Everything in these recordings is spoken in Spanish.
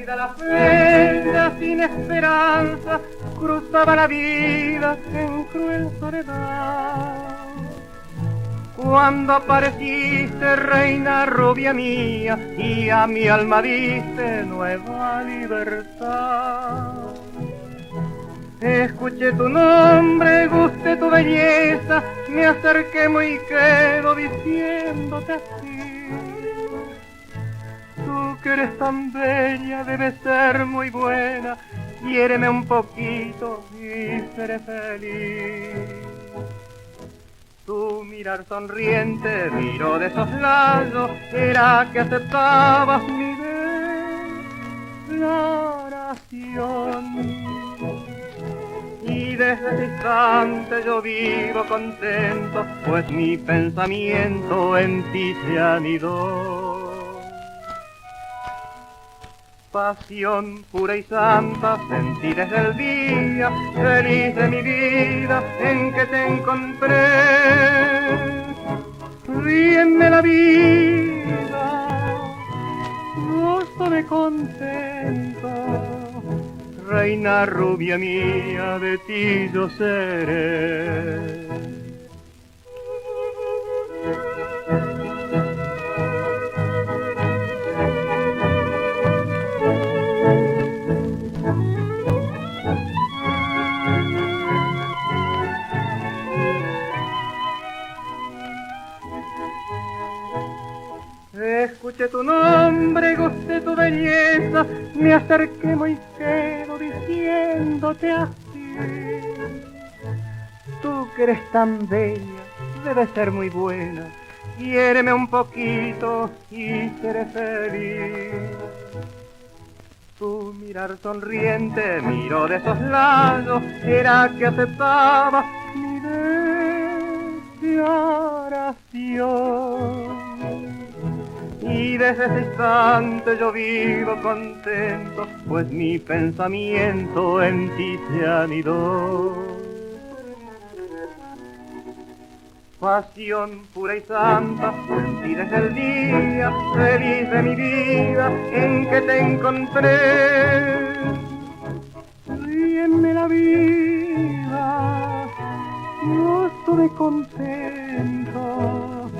Perdida la fe, ya sin esperanza, cruzaba la vida en cruel soledad. Cuando apareciste, reina rubia mía, y a mi alma diste nueva libertad. Escuché tu nombre, gusté tu belleza, me acerqué muy quedo diciéndote así. Tú que eres tan bella, debes ser muy buena, quiéreme un poquito y seré feliz. Tu mirar sonriente miró de soslayo, era que aceptabas mi declaración. Y desde ese instante yo vivo contento, pues mi pensamiento en ti se anidó. Pasión pura y santa sentí desde el día feliz de mi vida en que te encontré. Ríeme la vida, gozo de contento, reina rubia mía, de ti yo seré. Escuché tu nombre, gusté tu belleza, me acerqué muy quedo diciéndote así. Tú que eres tan bella, debes ser muy buena, quiéreme un poquito y seré feliz. Tu mirar sonriente miró de soslayo, era que aceptaba mi declaración. Y desde ese instante yo vivo contento, pues mi pensamiento en ti se anidó. Pasión pura y santa sentí desde el día feliz de mi vida en que te encontré. Ríeme la vida, gozo de contento,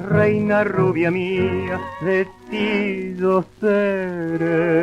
reina rubia mía, de ti yo seré.